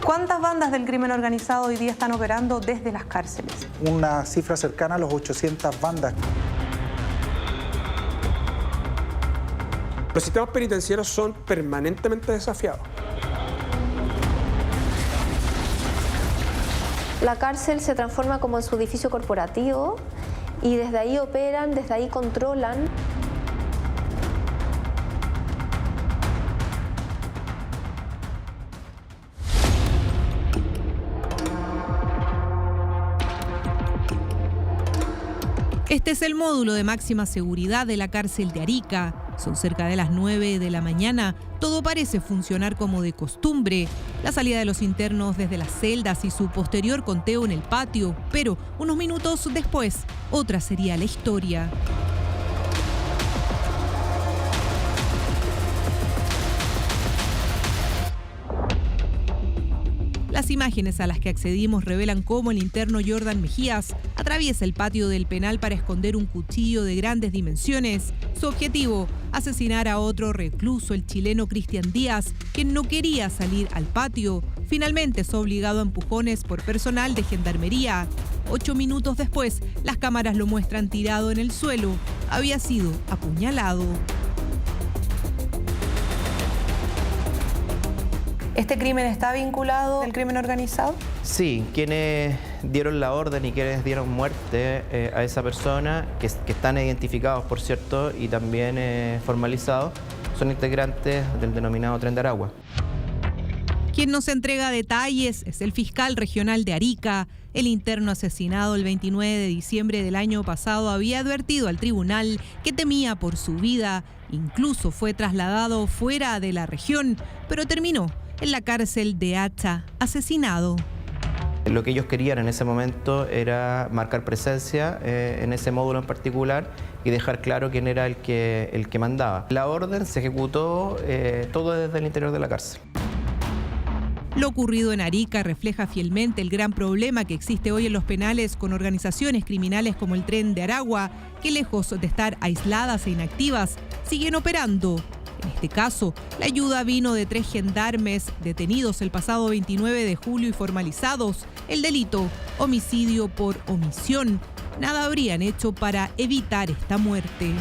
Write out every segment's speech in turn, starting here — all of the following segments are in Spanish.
¿Cuántas bandas del crimen organizado hoy día están operando desde las cárceles? Una cifra cercana a los 800 bandas. Los sistemas penitenciarios son permanentemente desafiados. La cárcel se transforma como en su edificio corporativo y desde ahí operan, desde ahí controlan. Este es el módulo de máxima seguridad de la cárcel de Arica. Son cerca de las 9 de la mañana. Todo parece funcionar como de costumbre. La salida de los internos desde las celdas y su posterior conteo en el patio. Pero unos minutos después, otra sería la historia. Las imágenes a las que accedimos revelan cómo el interno Jordan Mejías atraviesa el patio del penal para esconder un cuchillo de grandes dimensiones. Su objetivo, asesinar a otro recluso, el chileno Cristian Díaz, quien no quería salir al patio. Finalmente es obligado a empujones por personal de gendarmería. 8 minutos después, las cámaras lo muestran tirado en el suelo. Había sido apuñalado. ¿Este crimen está vinculado al crimen organizado? Sí, quienes dieron la orden y quienes dieron muerte a esa persona, que están identificados, por cierto, y también formalizados, son integrantes del denominado Tren de Aragua. Quien nos entrega detalles es el fiscal regional de Arica. El interno asesinado el 29 de diciembre del año pasado había advertido al tribunal que temía por su vida. Incluso fue trasladado fuera de la región, pero terminó en la cárcel de Hacha, asesinado. Lo que ellos querían en ese momento era marcar presencia en ese módulo en particular y dejar claro quién era el que mandaba. La orden se ejecutó todo desde el interior de la cárcel. Lo ocurrido en Arica refleja fielmente el gran problema que existe hoy en los penales con organizaciones criminales como el Tren de Aragua, que lejos de estar aisladas e inactivas, siguen operando. En este caso, la ayuda vino de 3 gendarmes detenidos el pasado 29 de julio y formalizados. El delito, homicidio por omisión. Nada habrían hecho para evitar esta muerte.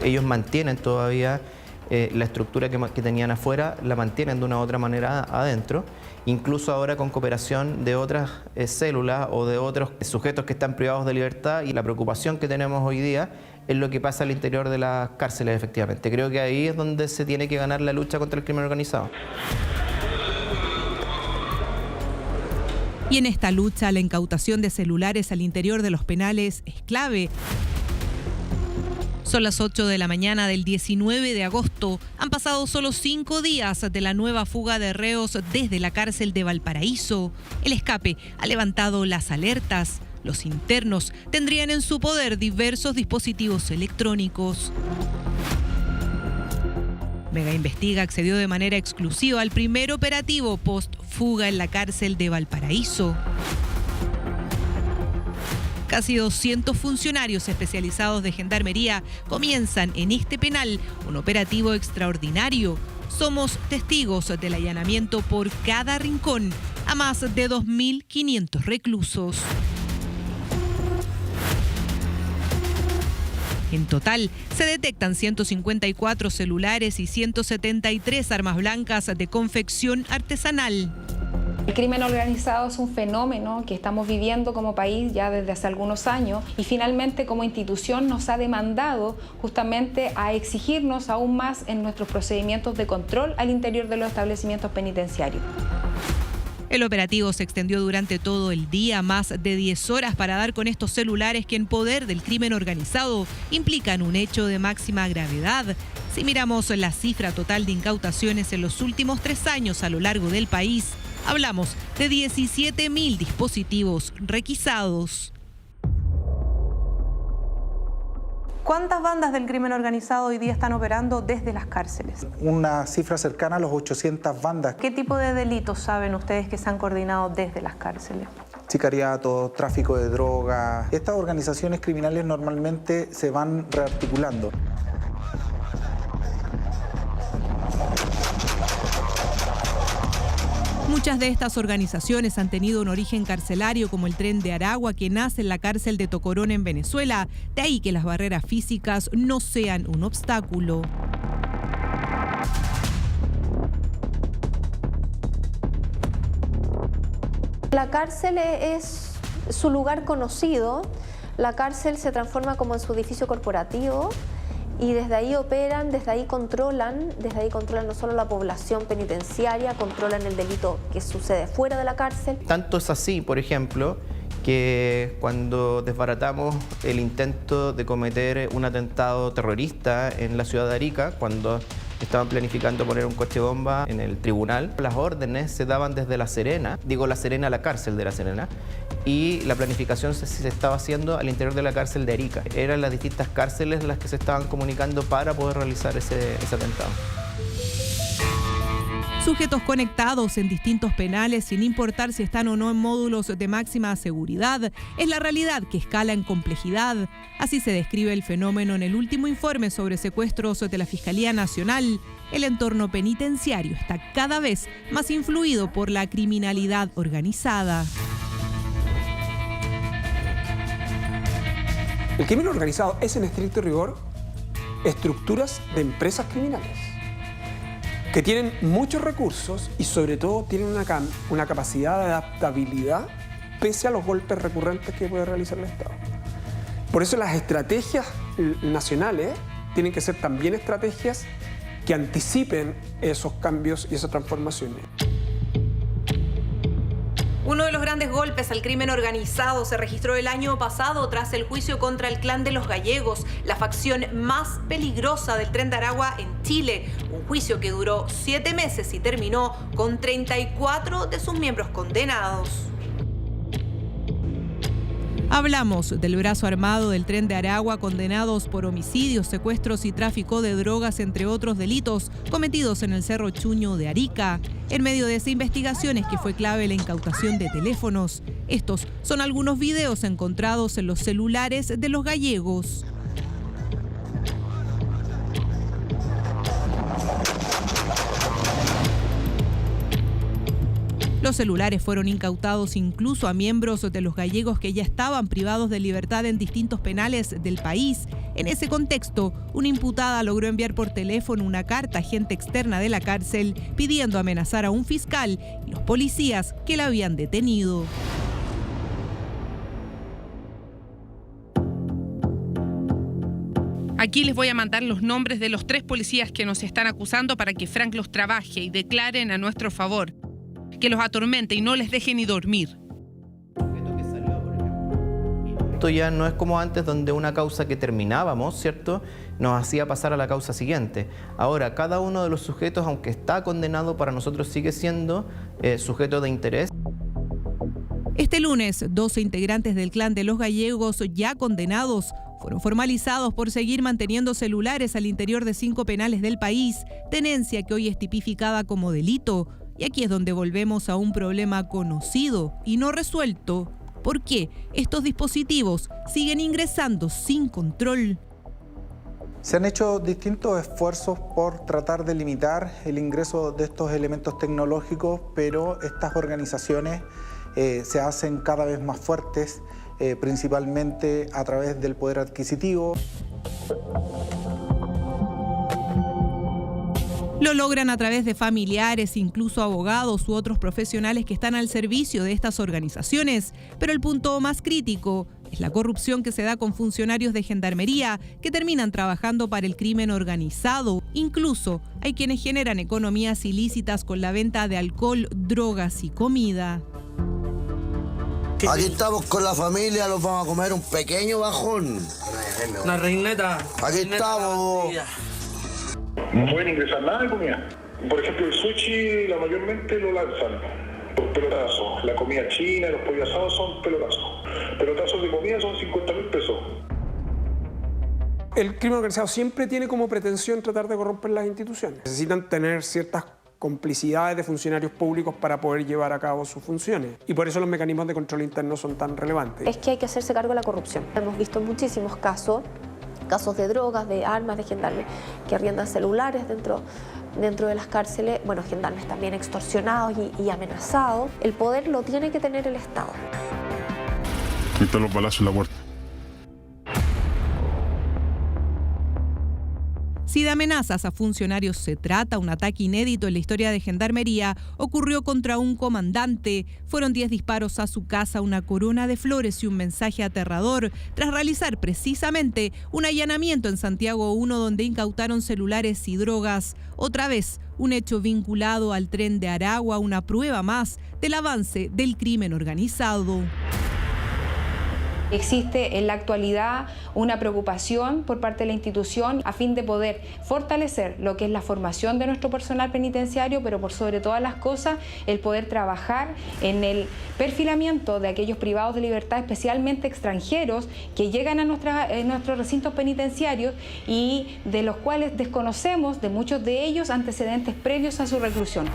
Ellos mantienen todavía la estructura que tenían afuera, la mantienen de una u otra manera adentro, incluso ahora con cooperación de otras células o de otros sujetos que están privados de libertad, y la preocupación que tenemos hoy día es lo que pasa al interior de las cárceles, efectivamente. Creo que ahí es donde se tiene que ganar la lucha contra el crimen organizado. Y en esta lucha, la incautación de celulares al interior de los penales es clave. Son las 8 de la mañana del 19 de agosto. Han pasado solo 5 días de la nueva fuga de reos desde la cárcel de Valparaíso. El escape ha levantado las alertas. Los internos tendrían en su poder diversos dispositivos electrónicos. Mega Investiga accedió de manera exclusiva al primer operativo post-fuga en la cárcel de Valparaíso. Casi 200 funcionarios especializados de Gendarmería comienzan en este penal un operativo extraordinario. Somos testigos del allanamiento por cada rincón a más de 2.500 reclusos. En total, se detectan 154 celulares y 173 armas blancas de confección artesanal. El crimen organizado es un fenómeno que estamos viviendo como país ya desde hace algunos años, y finalmente como institución nos ha demandado justamente a exigirnos aún más en nuestros procedimientos de control al interior de los establecimientos penitenciarios. El operativo se extendió durante todo el día, más de 10 horas para dar con estos celulares que en poder del crimen organizado implican un hecho de máxima gravedad. Si miramos la cifra total de incautaciones en los últimos 3 años a lo largo del país, hablamos de 17.000 dispositivos requisados. ¿Cuántas bandas del crimen organizado hoy día están operando desde las cárceles? Una cifra cercana a los 800 bandas. ¿Qué tipo de delitos saben ustedes que se han coordinado desde las cárceles? Sicariato, tráfico de drogas. Estas organizaciones criminales normalmente se van rearticulando. Muchas de estas organizaciones han tenido un origen carcelario, como el Tren de Aragua, que nace en la cárcel de Tocorón en Venezuela. De ahí que las barreras físicas no sean un obstáculo. La cárcel es su lugar conocido. La cárcel se transforma como en su edificio corporativo y desde ahí operan, desde ahí controlan no solo la población penitenciaria, controlan el delito que sucede fuera de la cárcel. Tanto es así, por ejemplo, que cuando desbaratamos el intento de cometer un atentado terrorista en la ciudad de Arica, cuando estaban planificando poner un coche bomba en el tribunal, las órdenes se daban desde La Serena, la cárcel de La Serena, y la planificación se estaba haciendo al interior de la cárcel de Arica. Eran las distintas cárceles las que se estaban comunicando para poder realizar ese atentado. Sujetos conectados en distintos penales sin importar si están o no en módulos de máxima seguridad, es la realidad que escala en complejidad. Así se describe el fenómeno en el último informe sobre secuestros de la Fiscalía Nacional. El entorno penitenciario está cada vez más influido por la criminalidad organizada. El crimen organizado es, en estricto rigor, estructuras de empresas criminales que tienen muchos recursos y sobre todo tienen una capacidad de adaptabilidad pese a los golpes recurrentes que puede realizar el Estado. Por eso las estrategias nacionales tienen que ser también estrategias que anticipen esos cambios y esas transformaciones. Uno de los grandes golpes al crimen organizado se registró el año pasado tras el juicio contra el Clan de los Gallegos, la facción más peligrosa del Tren de Aragua en Chile. Un juicio que duró 7 meses y terminó con 34 de sus miembros condenados. Hablamos del brazo armado del Tren de Aragua, condenados por homicidios, secuestros y tráfico de drogas, entre otros delitos cometidos en el Cerro Chuño de Arica. En medio de esa investigación es que fue clave la incautación de teléfonos. Estos son algunos videos encontrados en los celulares de los gallegos. Los celulares fueron incautados incluso a miembros de los gallegos que ya estaban privados de libertad en distintos penales del país. En ese contexto, una imputada logró enviar por teléfono una carta a gente externa de la cárcel pidiendo amenazar a un fiscal y los policías que la habían detenido. Aquí les voy a mandar los nombres de los 3 policías que nos están acusando para que Frank los trabaje y declaren a nuestro favor. Que los atormente y no les deje ni dormir. Esto ya no es como antes, donde una causa que terminábamos, ¿cierto?, nos hacía pasar a la causa siguiente. Ahora, cada uno de los sujetos, aunque está condenado, para nosotros sigue siendo sujeto de interés. Este lunes, 12 integrantes del Clan de los Gallegos, ya condenados, fueron formalizados por seguir manteniendo celulares al interior de 5 penales del país, tenencia que hoy es tipificada como delito. Y aquí es donde volvemos a un problema conocido y no resuelto. ¿Por qué estos dispositivos siguen ingresando sin control? Se han hecho distintos esfuerzos por tratar de limitar el ingreso de estos elementos tecnológicos, pero estas organizaciones se hacen cada vez más fuertes, principalmente a través del poder adquisitivo. Lo logran a través de familiares, incluso abogados u otros profesionales que están al servicio de estas organizaciones. Pero el punto más crítico es la corrupción que se da con funcionarios de gendarmería que terminan trabajando para el crimen organizado. Incluso hay quienes generan economías ilícitas con la venta de alcohol, drogas y comida. Aquí estamos con la familia, los vamos a comer un pequeño bajón. Una reineta. Aquí estamos. No pueden ingresar nada de comida. Por ejemplo, el sushi mayormente lo lanzan por pelotazos. La comida china, los pollos asados son pelotazos. Pelotazos de comida son 50.000 pesos. El crimen organizado siempre tiene como pretensión tratar de corromper las instituciones. Necesitan tener ciertas complicidades de funcionarios públicos para poder llevar a cabo sus funciones. Y por eso los mecanismos de control interno son tan relevantes. Es que hay que hacerse cargo de la corrupción. Hemos visto muchísimos casos casos de drogas, de armas, de gendarmes que arriendan celulares dentro de las cárceles, bueno, gendarmes también extorsionados y amenazados. El poder lo tiene que tener el Estado. Ahí están los balazos en la puerta. Si de amenazas a funcionarios se trata, un ataque inédito en la historia de Gendarmería ocurrió contra un comandante. Fueron 10 disparos a su casa, una corona de flores y un mensaje aterrador, tras realizar precisamente un allanamiento en Santiago 1 donde incautaron celulares y drogas. Otra vez, un hecho vinculado al Tren de Aragua, una prueba más del avance del crimen organizado. Existe en la actualidad una preocupación por parte de la institución a fin de poder fortalecer lo que es la formación de nuestro personal penitenciario, pero por sobre todas las cosas el poder trabajar en el perfilamiento de aquellos privados de libertad, especialmente extranjeros, que llegan a nuestros recintos penitenciarios y de los cuales desconocemos de muchos de ellos antecedentes previos a su reclusión.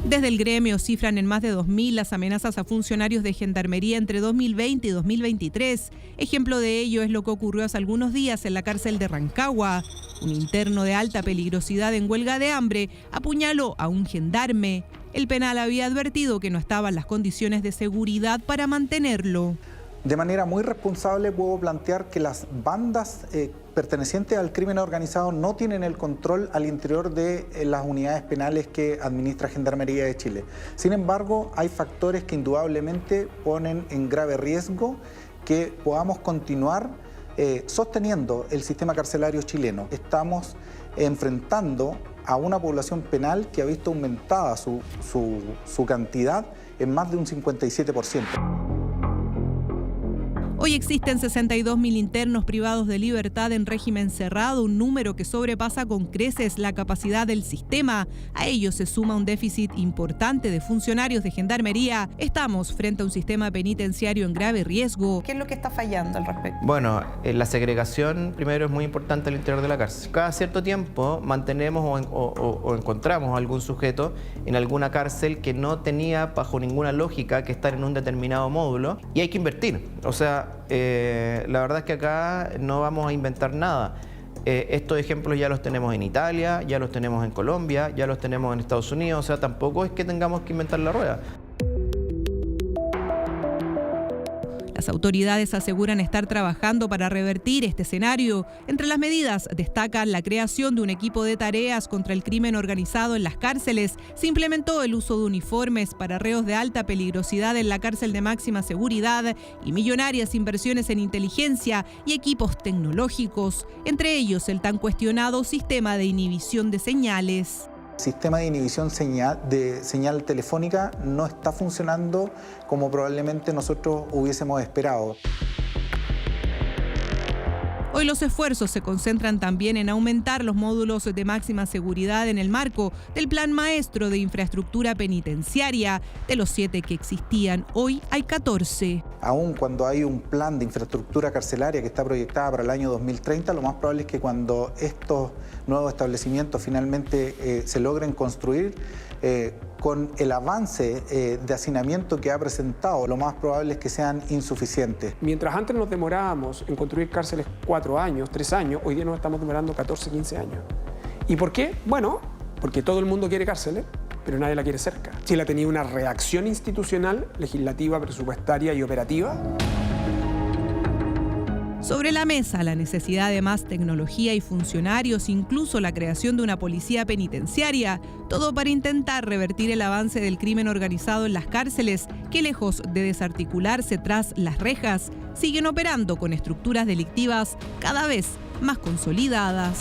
Desde el gremio cifran en más de 2.000 las amenazas a funcionarios de Gendarmería entre 2020 y 2023. Ejemplo de ello es lo que ocurrió hace algunos días en la cárcel de Rancagua. Un interno de alta peligrosidad en huelga de hambre apuñaló a un gendarme. El penal había advertido que no estaban las condiciones de seguridad para mantenerlo. De manera muy responsable puedo plantear que las bandas pertenecientes al crimen organizado no tienen el control al interior de las unidades penales que administra Gendarmería de Chile. Sin embargo, hay factores que indudablemente ponen en grave riesgo que podamos continuar sosteniendo el sistema carcelario chileno. Estamos enfrentando a una población penal que ha visto aumentada su cantidad en más de un 57%. Hoy existen 62.000 internos privados de libertad en régimen cerrado, un número que sobrepasa con creces la capacidad del sistema. A ello se suma un déficit importante de funcionarios de Gendarmería. Estamos frente a un sistema penitenciario en grave riesgo. ¿Qué es lo que está fallando al respecto? Bueno, la segregación primero es muy importante al interior de la cárcel. Cada cierto tiempo mantenemos o encontramos algún sujeto en alguna cárcel que no tenía bajo ninguna lógica que estar en un determinado módulo y hay que invertir. O sea, la verdad es que acá no vamos a inventar nada. Estos ejemplos ya los tenemos en Italia, ya los tenemos en Colombia, ya los tenemos en Estados Unidos, o sea, tampoco es que tengamos que inventar la rueda. Las autoridades aseguran estar trabajando para revertir este escenario. Entre las medidas destacan la creación de un equipo de tareas contra el crimen organizado en las cárceles. Se implementó el uso de uniformes para reos de alta peligrosidad en la cárcel de máxima seguridad y millonarias inversiones en inteligencia y equipos tecnológicos, entre ellos el tan cuestionado sistema de inhibición de señales. El sistema de inhibición de señal telefónica no está funcionando como probablemente nosotros hubiésemos esperado. Hoy los esfuerzos se concentran también en aumentar los módulos de máxima seguridad en el marco del Plan Maestro de Infraestructura Penitenciaria. De los 7 que existían, hoy hay 14. Aún cuando hay un plan de infraestructura carcelaria que está proyectada para el año 2030, lo más probable es que cuando estos nuevos establecimientos finalmente se logren construir, con el avance de hacinamiento que ha presentado, lo más probable es que sean insuficientes. Mientras antes nos demorábamos en construir cárceles 4 años, 3 años, hoy día nos estamos demorando 14, 15 años. ¿Y por qué? Bueno, porque todo el mundo quiere cárceles, pero nadie la quiere cerca. Chile ha tenido una reacción institucional, legislativa, presupuestaria y operativa. Sobre la mesa, la necesidad de más tecnología y funcionarios, incluso la creación de una policía penitenciaria, todo para intentar revertir el avance del crimen organizado en las cárceles, que lejos de desarticularse tras las rejas, siguen operando con estructuras delictivas cada vez más consolidadas.